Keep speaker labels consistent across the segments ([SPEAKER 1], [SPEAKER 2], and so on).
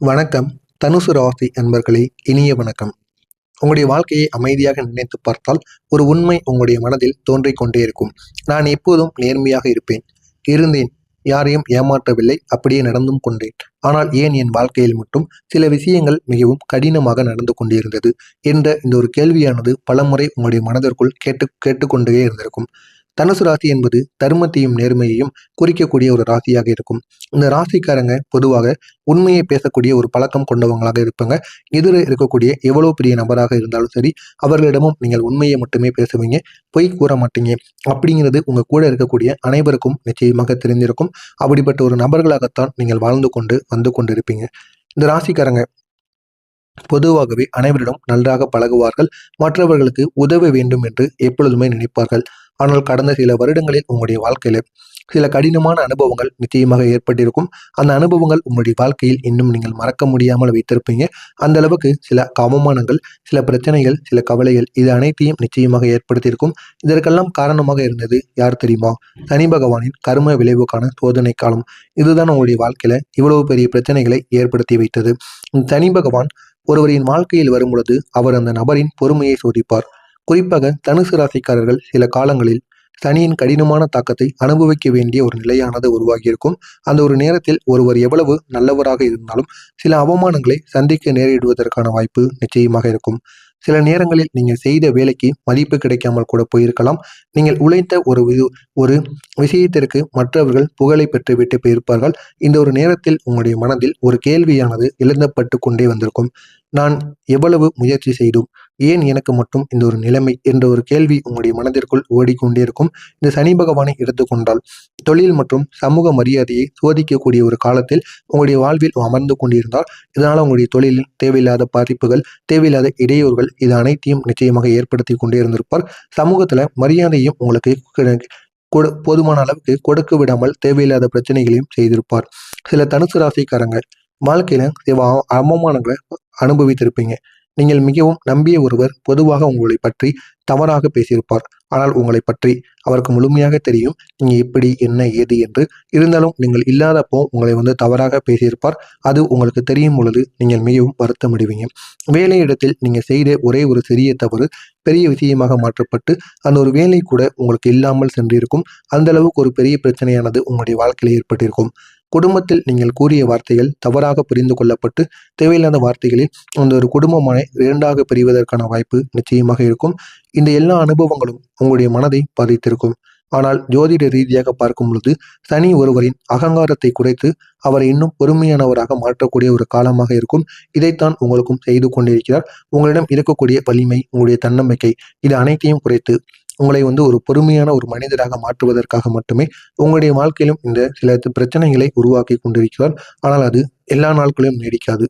[SPEAKER 1] வணக்கம். தனுசு ராசி அன்பர்களே, இனிய வணக்கம். உங்களுடைய வாழ்க்கையை அமைதியாக நினைத்து பார்த்தால் ஒரு உண்மை உங்களுடைய மனதில் தோன்றிக் கொண்டே இருக்கும். நான் எப்போதும் நேர்மையாக இருப்பேன், இருந்தேன், யாரையும் ஏமாற்றவில்லை, அப்படியே நடந்தும் கொண்டேன். ஆனால் ஏன் என் வாழ்க்கையில் மட்டும் சில விஷயங்கள் மிகவும் கடினமாக நடந்து கொண்டிருந்தது என்ற இந்த ஒரு கேள்வியானது பலமுறை உங்களுடைய மனதிற்குள் கேட்டுக்கொண்டே இருந்திருக்கும். தனுசு ராசி என்பது தர்மத்தையும் நேர்மையையும் குறிக்கக்கூடிய ஒரு ராசியாக இருக்கும். இந்த ராசிக்காரங்க பொதுவாக உண்மையை பேசக்கூடிய ஒரு பழக்கம் கொண்டவங்களாக இருப்பாங்க. எதிர இருக்கக்கூடிய எவ்வளவு பெரிய நபராக இருந்தாலும் சரி, அவர்களிடமும் நீங்கள் உண்மையை மட்டுமே பேசுவீங்க, பொய் கூற மாட்டீங்க. அப்படிங்கிறது உங்க கூட இருக்கக்கூடிய அனைவருக்கும் நிச்சயமாக தெரிந்திருக்கும். அப்படிப்பட்ட ஒரு நபர்களாகத்தான் நீங்கள் வாழ்ந்து கொண்டு வந்து கொண்டிருப்பீங்க. இந்த ராசிக்காரங்க பொதுவாகவே அனைவரிடம் நன்றாக பழகுவார்கள். மற்றவர்களுக்கு உதவ வேண்டும் என்று எப்பொழுதுமே நினைப்பார்கள். ஆனால் கடந்த சில வருடங்களில் உங்களுடைய வாழ்க்கையில சில கடினமான அனுபவங்கள் நிச்சயமாக ஏற்பட்டிருக்கும். அந்த அனுபவங்கள் உங்களுடைய வாழ்க்கையில் இன்னும் நீங்கள் மறக்க முடியாமல் வைத்திருப்பீங்க. அந்த அளவுக்கு சில அவமானங்கள், சில பிரச்சனைகள், சில கவலைகள் இது அனைத்தையும் நிச்சயமாக ஏற்படுத்தியிருக்கும். இதற்கெல்லாம் காரணமாக இருந்தது யார் தெரியுமா? சனி பகவானின் கர்ம விளைவுக்கான சோதனை காலம். இதுதான் உங்களுடைய வாழ்க்கையில இவ்வளவு பெரிய பிரச்சனைகளை ஏற்படுத்தி வைத்தது. சனி பகவான் ஒருவரின் வாழ்க்கையில் வரும் பொழுது அவர் அந்த நபரின் பொறுமையை சோதிப்பார். குறிப்பாக தனுசு ராசிக்காரர்கள் சில காலங்களில் சனியின் கடினமான தாக்கத்தை அனுபவிக்க வேண்டிய ஒரு நிலையானது உருவாகியிருக்கும். அந்த ஒரு நேரத்தில் ஒருவர் எவ்வளவு நல்லவராக இருந்தாலும் சில அவமானங்களை சந்திக்க நேரிடுவதற்கான வாய்ப்பு நிச்சயமாக இருக்கும். சில நேரங்களில் நீங்கள் செய்த வேலைக்கு மதிப்பு கிடைக்காமல் கூட போயிருக்கலாம். நீங்கள் உழைத்த ஒரு விஷயத்திற்கு மற்றவர்கள் புகழை பெற்றுவிட்டு போயிருப்பார்கள். இந்த ஒரு நேரத்தில் உங்களுடைய மனதில் ஒரு கேள்வியானது எழுந்தப்பட்டு கொண்டே வந்திருக்கும். நான் எவ்வளவு முயற்சி செய்தும் ஏன் எனக்கு மட்டும் இந்த ஒரு நிலைமை என்ற ஒரு கேள்வி உங்களுடைய மனதிற்குள் ஓடிக்கொண்டே இருக்கும். இந்த சனி பகவானை எடுத்துக்கொண்டால் தொழில் மற்றும் சமூக மரியாதையை சோதிக்கக்கூடிய ஒரு காலத்தில் உங்களுடைய வாழ்வில் அமர்ந்து கொண்டிருந்தால் இதனால் உங்களுடைய தொழிலில் தேவையில்லாத பாதிப்புகள், தேவையில்லாத இடையூறுகள் இது அனைத்தையும் நிச்சயமாக ஏற்படுத்தி கொண்டே இருந்திருப்பார். சமூகத்துல மரியாதையும் உங்களுக்கு போதுமான அளவுக்கு கொடுக்க விடாமல் தேவையில்லாத பிரச்சனைகளையும் செய்திருப்பார். சில தனுசு ராசிக்காரங்க வாழ்க்கையில சில அவமானங்களை அனுபவித்திருப்பீங்க. நீங்கள் மிகவும் நம்பிய ஒருவர் பொதுவாக உங்களை பற்றி தவறாக பேசியிருப்பார். ஆனால் உங்களை பற்றி அவருக்கு முழுமையாக தெரியும் நீங்க எப்படி என்ன ஏது என்று. இருந்தாலும் நீங்கள் இல்லாதப்போ உங்களை தவறாக பேசியிருப்பார். அது உங்களுக்கு தெரியும் பொழுது நீங்கள் மிகவும் வருத்தம் அடைவீங்க. வேலையிடத்தில் நீங்க செய்த ஒரே ஒரு சிறிய தவறு பெரிய விஷயமாக மாற்றப்பட்டு அந்த ஒரு வேலை கூட உங்களுக்கு இல்லாமல் சென்றிருக்கும். அந்த அளவுக்கு ஒரு பெரிய பிரச்சனையானது உங்களுடைய வாழ்க்கையில் ஏற்பட்டிருக்கும். குடும்பத்தில் நீங்கள் கூறிய வார்த்தைகள் தவறாக புரிந்து கொள்ளப்பட்டு தேவையில்லாத வார்த்தைகளில் அந்த ஒரு குடும்பமான இரண்டாக பிரிவதற்கான வாய்ப்பு நிச்சயமாக இருக்கும். இந்த எல்லா அனுபவங்களும் உங்களுடைய மனதை பாதித்திருக்கும். ஆனால் ஜோதிட ரீதியாக பார்க்கும் பொழுது சனி ஒருவரின் அகங்காரத்தை குறைத்து அவரை இன்னும் பொறுமையானவராக மாற்றக்கூடிய ஒரு காலமாக இருக்கும். இதைத்தான் உங்களுக்கும் செய்து கொண்டிருக்கிறார். உங்களிடம் இருக்கக்கூடிய வலிமை, உங்களுடைய தன்னம்பிக்கை இது அனைத்தையும் குறைத்து உங்களை ஒரு பொறுமையான ஒரு மனிதராக மாற்றுவதற்காக மட்டுமே உங்களுடைய வாழ்க்கையிலும் இந்த சில பிரச்சனைகளை உருவாக்கி கொண்டிருக்கிறார். ஆனால் அது எல்லா நாட்களிலும் நீடிக்காது.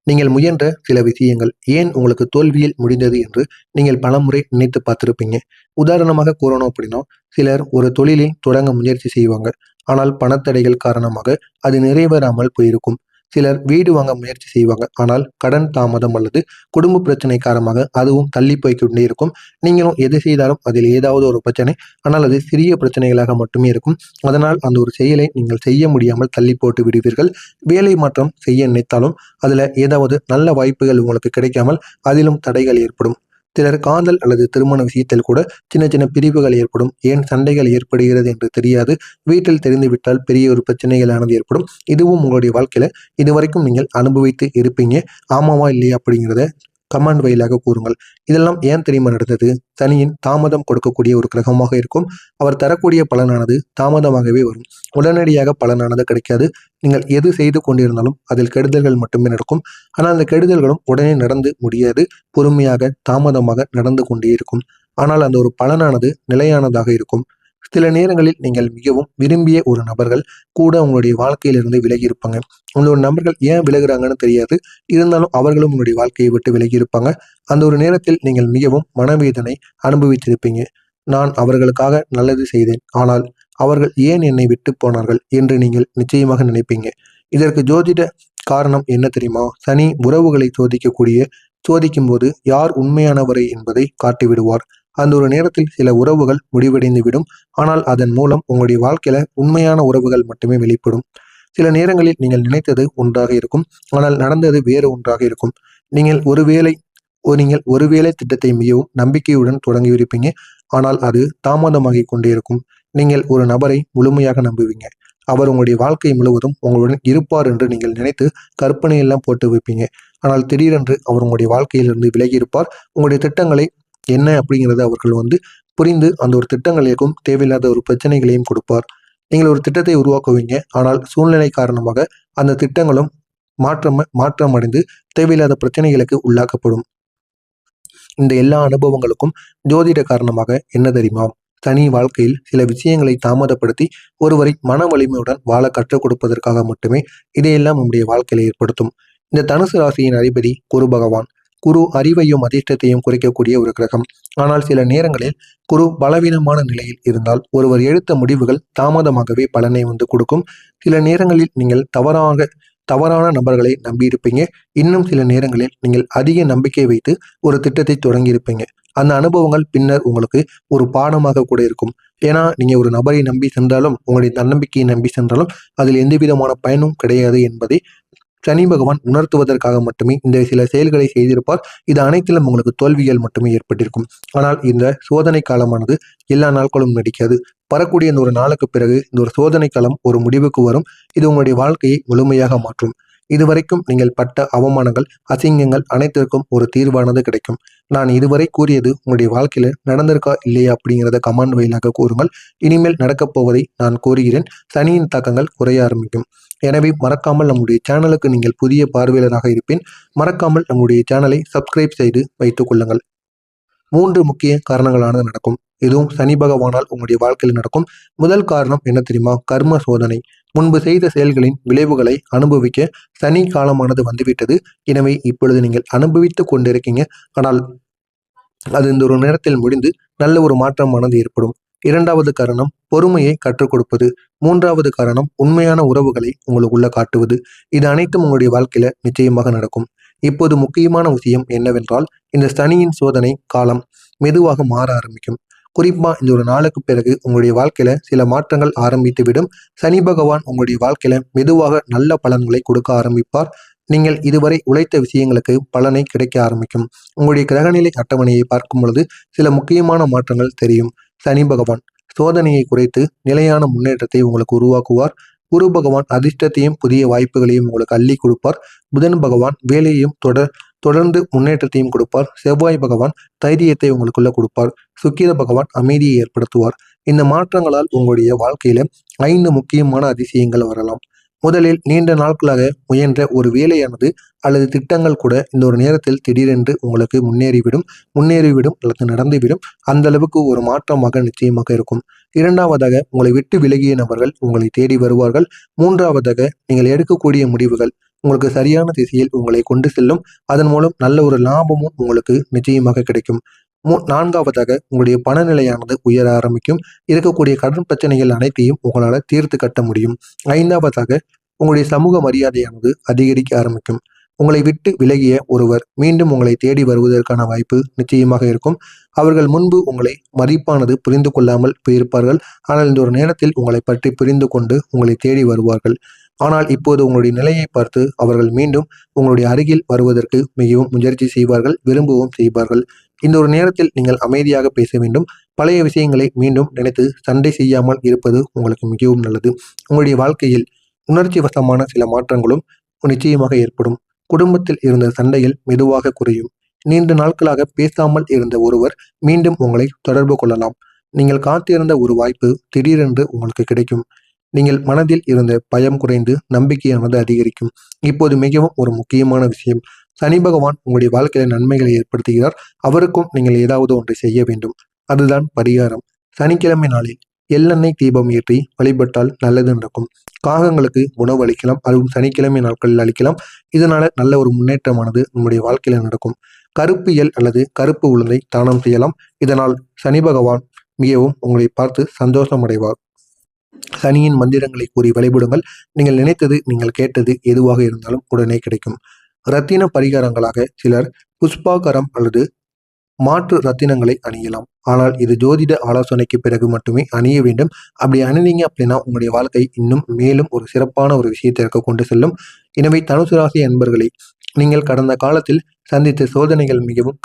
[SPEAKER 1] நீங்கள் முயன்ற சில விஷயங்கள் ஏன் உங்களுக்கு தோல்வியில் முடிந்தது என்று நீங்கள் பலமுறை நினைத்து பார்த்திருப்பீங்க. உதாரணமாக கூறணும் அப்படின்னா, சிலர் ஒரு தொழிலில் தொடங்க முயற்சி செய்வாங்க. ஆனால் பணத்தடைகள் காரணமாக அது நிறைவேறாமல் போயிருக்கும். சிலர் வீடு வாங்க முயற்சி செய்வாங்க. ஆனால் கடன் தாமதம் அல்லது குடும்ப பிரச்சனை காரணமாக அதுவும் தள்ளி போய் கொண்டே இருக்கும். நீங்களும் எது செய்தாலும் அதில் ஏதாவது ஒரு பிரச்சனை, ஆனால் அது சிறிய பிரச்சனைகளாக மட்டுமே இருக்கும். அதனால் அந்த ஒரு செயலை நீங்கள் செய்ய முடியாமல் தள்ளி போட்டு விடுவீர்கள். வேலை மாற்றம் செய்ய நினைத்தாலும் அதில் ஏதாவது நல்ல வாய்ப்புகள் உங்களுக்கு கிடைக்காமல் அதிலும் தடைகள் ஏற்படும். சிலர் காதல் அல்லது திருமண விஷயத்தில் கூட சின்ன சின்ன பிரிவுகள் ஏற்படும். ஏன் சண்டைகள் ஏற்படுகிறது என்று தெரியாது. வீட்டில் தெரிந்துவிட்டால் பெரிய ஒரு பிரச்சனைகளானது ஏற்படும். இதுவும் உங்களுடைய வாழ்க்கையில இதுவரைக்கும் நீங்கள் அனுபவித்து இருப்பீங்க. ஆமாவா இல்லையா அப்படிங்கிறத கமெண்ட் வாயிலாக கூறுங்கள். இதெல்லாம் ஏன் தெரியுமா நடந்தது? சனியின் தாமதம் கொடுக்கக்கூடிய ஒரு கிரகமாக இருக்கும். அவர் தரக்கூடிய பலனானது தாமதமாகவே வரும். உடனடியாக பலனானது கிடைக்காது. நீங்கள் எது செய்து கொண்டிருந்தாலும் அதில் கெடுதல்கள் மட்டுமே நடக்கும். ஆனால் அந்த கெடுதல்களும் உடனே நடந்து முடியாது. பொறுமையாக தாமதமாக நடந்து கொண்டே இருக்கும். ஆனால் அந்த ஒரு பலனானது நிலையானதாக இருக்கும். சில நேரங்களில் நீங்கள் மிகவும் விரும்பிய ஒரு நபர்கள் கூட உங்களுடைய வாழ்க்கையிலிருந்து விலகி இருப்பாங்க. உங்களோட நபர்கள் ஏன் விலகுறாங்கன்னு தெரியாது. இருந்தாலும் அவர்களும் உங்களுடைய வாழ்க்கையை விட்டு விலகி இருப்பாங்க. அந்த ஒரு நேரத்தில் நீங்கள் மிகவும் மனவேதனை அனுபவித்திருப்பீங்க. நான் அவர்களுக்காக நல்லது செய்தேன், ஆனால் அவர்கள் ஏன் என்னை விட்டு போனார்கள் என்று நீங்கள் நிச்சயமாக நினைப்பீங்க. இதற்கு ஜோதிட காரணம் என்ன தெரியுமா? சனி உறவுகளை சோதிக்கும் போது யார் உண்மையானவரை என்பதை காட்டிவிடுவார். அந்த ஒரு நேரத்தில் சில உறவுகள் முடிவடைந்து விடும். ஆனால் அதன் மூலம் உங்களுடைய வாழ்க்கையில உண்மையான உறவுகள் மட்டுமே வெளிப்படும். சில நேரங்களில் நீங்கள் நினைத்தது ஒன்றாக இருக்கும், ஆனால் நடந்தது வேறு ஒன்றாக இருக்கும். நீங்கள் ஒருவேளை திட்டத்தை மிகவும் நம்பிக்கையுடன் தொடங்கியிருப்பீங்க, ஆனால் அது தாமதமாகி கொண்டே இருக்கும். நீங்கள் ஒரு நபரை முழுமையாக நம்புவீங்க, அவர் உங்களுடைய வாழ்க்கை முழுவதும் உங்களுடன் இருப்பார் என்று நீங்கள் நினைத்து கற்பனையெல்லாம் போட்டு வைப்பீங்க. ஆனால் திடீரென்று அவர் உங்களுடைய வாழ்க்கையிலிருந்து விலகி இருப்பார். உங்களுடைய திட்டங்களை என்ன அப்படிங்கிறத அவர்கள் புரிந்து அந்த ஒரு திட்டங்களுக்கும் தேவையில்லாத ஒரு பிரச்சனைகளையும் கொடுப்பார். நீங்கள் ஒரு திட்டத்தை உருவாக்குவீங்க, ஆனால் சூழ்நிலை காரணமாக அந்த திட்டங்களும் மாற்றமடைந்து தேவையில்லாத பிரச்சனைகளுக்கு உள்ளாக்கப்படும். இந்த எல்லா அனுபவங்களுக்கும் ஜோதிட காரணமாக என்ன தெரியுமா? தனி வாழ்க்கையில் சில விஷயங்களை தாமதப்படுத்தி ஒருவரை மன வலிமையுடன் வாழ கற்றுக் கொடுப்பதற்காக மட்டுமே இதையெல்லாம் நம்முடைய வாழ்க்கையில ஏற்படுத்தும். இந்த தனுசு ராசியின் அதிபதி குரு பகவான். குரு அறிவையும் அதிர்ஷ்டத்தையும் குறைக்கக்கூடிய ஒரு கிரகம். ஆனால் சில நேரங்களில் குரு பலவீனமான நிலையில் இருந்தால் ஒருவர் எடுத்த முடிவுகள் தாமதமாகவே பலனை கொடுக்கும். சில நேரங்களில் நீங்கள் தவறான நபர்களை நம்பியிருப்பீங்க. இன்னும் சில நேரங்களில் நீங்கள் அதிக நம்பிக்கை வைத்து ஒரு திட்டத்தை தொடங்கியிருப்பீங்க. அந்த அனுபவங்கள் பின்னர் உங்களுக்கு ஒரு பாடமாக கூட இருக்கும். ஏன்னா நீங்க ஒரு நபரை நம்பி சென்றாலும், உங்களுடைய தன்னம்பிக்கையை நம்பி சென்றாலும் அதில் எந்த விதமான பயனும் கிடையாது என்பதை சனி பகவான் உணர்த்துவதற்காக மட்டுமே இந்த சில செயல்களை செய்திருப்பார். இது அனைத்திலும் உங்களுக்கு தோல்விகள் மட்டுமே ஏற்பட்டிருக்கும். ஆனால் இந்த சோதனை காலமானது எல்லா நாட்களும் நடிக்காது. வரக்கூடிய இந்த ஒரு நாளுக்கு பிறகு இந்த ஒரு சோதனை காலம் ஒரு முடிவுக்கு வரும். இது உங்களுடைய வாழ்க்கையை முழுமையாக மாற்றும். இதுவரைக்கும் நீங்கள் பட்ட அவமானங்கள், அசிங்கங்கள் அனைத்திற்கும் ஒரு தீர்வானது கிடைக்கும். நான் இதுவரை கூறியது உங்களுடைய வாழ்க்கையில நடந்திருக்கா இல்லையா அப்படிங்கிறத கமெண்ட் வாயிலாக கூறுங்கள். இனிமேல் நடக்கப் போவதை நான் கூறுகிறேன். சனியின் தாக்கங்கள் குறைய ஆரம்பிக்கும். எனவே மறக்காமல் நம்முடைய சேனலுக்கு நீங்கள் புதிய பார்வையாளராக இருப்பேன். மறக்காமல் நம்முடைய சேனலை சப்ஸ்கிரைப் செய்து வைத்துக் கொள்ளுங்கள். 3 முக்கிய காரணங்களானது நடக்கும். இதுவும் சனி பகவானால் உங்களுடைய வாழ்க்கையில் நடக்கும். முதல் காரணம் என்ன தெரியுமா? கர்ம சோதனை. முன்பு செய்த செயல்களின் விளைவுகளை அனுபவிக்க சனி காலமானது வந்துவிட்டது. எனவே இப்பொழுது நீங்கள் அனுபவித்துக் கொண்டிருக்கீங்க. ஆனால் அது இந்த ஒரு நேரத்தில் முடிந்து நல்ல ஒரு மாற்றமானது ஏற்படும். 2வது காரணம் பொறுமையை கற்றுக் கொடுப்பது. 3வது காரணம் உண்மையான உறவுகளை உங்களுக்குள்ள காட்டுவது. இது அனைத்தும் உங்களுடைய வாழ்க்கையில நிச்சயமாக நடக்கும். இப்போது முக்கியமான விஷயம் என்னவென்றால், இந்த சனியின் சோதனை காலம் மெதுவாக மாற ஆரம்பிக்கும். குறிப்பா இந்த ஒரு நாளுக்கு பிறகு உங்களுடைய வாழ்க்கையில சில மாற்றங்கள் ஆரம்பித்து விடும். சனி பகவான் உங்களுடைய வாழ்க்கையில மெதுவாக நல்ல பலன்களை கொடுக்க ஆரம்பிப்பார். நீங்கள் இதுவரை உழைத்த விஷயங்களுக்கு பலனை கிடைக்க ஆரம்பிக்கும். உங்களுடைய கிரகநிலை அட்டவணையை பார்க்கும் பொழுது சில முக்கியமான மாற்றங்கள் தெரியும். சனி பகவான் சோதனையை குறைத்து நிலையான முன்னேற்றத்தை உங்களுக்கு உருவாக்குவார். குரு பகவான் அதிர்ஷ்டத்தையும் புதிய வாய்ப்புகளையும் உங்களுக்கு அள்ளி கொடுப்பார். புதன் பகவான் வேலையையும் தொடர்ந்து முன்னேற்றத்தையும் கொடுப்பார். செவ்வாய் பகவான் தைரியத்தை உங்களுக்குள்ள கொடுப்பார். சுக்கிர பகவான் அமைதியை ஏற்படுத்துவார். இந்த மாற்றங்களால் உங்களுடைய வாழ்க்கையில 5 முக்கியமான அதிசயங்கள் வரலாம். முதலில் நீண்ட நாட்களாக முயன்ற ஒரு வேலையானது அல்லது திட்டங்கள் கூட இந்த ஒரு நேரத்தில் திடீரென்று உங்களுக்கு முன்னேறிவிடும் அல்லது நடந்துவிடும். அந்த அளவுக்கு ஒரு மாற்றமாக நிச்சயமாக இருக்கும். 2வதாக உங்களை விட்டு விலகிய நபர்கள் உங்களை தேடி வருவார்கள். 3வதாக நீங்கள் எடுக்கக்கூடிய முடிவுகள் உங்களுக்கு சரியான திசையில் உங்களை கொண்டு செல்லும். அதன் மூலம் நல்ல ஒரு லாபமும் உங்களுக்கு நிச்சயமாக கிடைக்கும். 4வதாக உங்களுடைய பணநிலையானது உயர ஆரம்பிக்கும். இருக்கக்கூடிய கடன் பிரச்சனைகள் அனைத்தையும் உங்களால் தீர்த்து கட்ட முடியும். 5வதாக உங்களுடைய சமூக மரியாதையானது அதிகரிக்க ஆரம்பிக்கும். உங்களை விட்டு விலகிய ஒருவர் மீண்டும் உங்களை தேடி வருவதற்கான வாய்ப்பு நிச்சயமாக இருக்கும். அவர்கள் முன்பு உங்களை மதிப்பானது புரிந்து கொள்ளாமல் போயிருப்பார்கள். ஆனால் இந்த ஒரு நேரத்தில் உங்களை பற்றி புரிந்து கொண்டு உங்களை தேடி வருவார்கள். ஆனால் இப்போது உங்களுடைய நிலையை பார்த்து அவர்கள் மீண்டும் உங்களுடைய அருகில் வருவதற்கு மிகவும் முயற்சி செய்வார்கள், விரும்பவும் செய்வார்கள். இந்த ஒரு நேரத்தில் நீங்கள் அமைதியாக பேச வேண்டும். பழைய விஷயங்களை மீண்டும் நினைத்து சண்டை செய்யாமல் இருப்பது உங்களுக்கு மிகவும் நல்லது. உங்களுடைய வாழ்க்கையில் உணர்ச்சி வசமான சில மாற்றங்களும் நிச்சயமாக ஏற்படும். குடும்பத்தில் இருந்த சண்டைகள் மெதுவாக குறையும். நீண்ட நாட்களாக பேசாமல் இருந்த ஒருவர் மீண்டும் உங்களை தொடர்பு கொள்ளலாம். நீங்கள் காத்திருந்த ஒரு வாய்ப்பு திடீரென்று உங்களுக்கு கிடைக்கும். நீங்கள் மனதில் இருந்த பயம் குறைந்து நம்பிக்கையானது அதிகரிக்கும். இப்போது மிகவும் ஒரு முக்கியமான விஷயம், சனி பகவான் உங்களுடைய வாழ்க்கையில நன்மைகளை ஏற்படுத்துகிறார். அவருக்கும் நீங்கள் ஏதாவது ஒன்றை செய்ய வேண்டும். அதுதான் பரிகாரம். சனிக்கிழமை நாளில் எள்ளெண்ணெய் தீபம் ஏற்றி வழிபட்டால் நல்லது நடக்கும். காகங்களுக்கு உணவு அளிக்கலாம், அதுவும் சனிக்கிழமை நாட்களில் அளிக்கலாம். இதனால நல்ல ஒரு முன்னேற்றமானது நம்முடைய வாழ்க்கையில நடக்கும். கருப்பு எள் அல்லது கருப்பு உளுந்தை தானம் செய்யலாம். இதனால் சனி பகவான் மிகவும் உங்களை பார்த்து சந்தோஷம் அடைவார். சனியின் மந்திரங்களை கூறி வழிபடுங்கள். நீங்கள் நினைத்தது, நீங்கள் கேட்டது எதுவாக இருந்தாலும் உடனே கிடைக்கும். ரத்தின பரிகாரங்களாக சிலர் புஷ்பாகரம் அல்லது மாற்று ரத்தினங்களை அணியலாம். ஆனால் இது ஜோதிட ஆலோசனைக்கு பிறகு மட்டுமே அணிய வேண்டும். அப்படி அணிந்தீங்க அப்படின்னா உங்களுடைய வாழ்க்கை இன்னும் மேலும் ஒரு சிறப்பான ஒரு விஷயத்திற்கு கொண்டு செல்லும். எனவே தனுசு ராசி அன்பர்களே, நீங்கள் கடந்த காலத்தில் சந்தித்த சோதனைகள் மிகவும்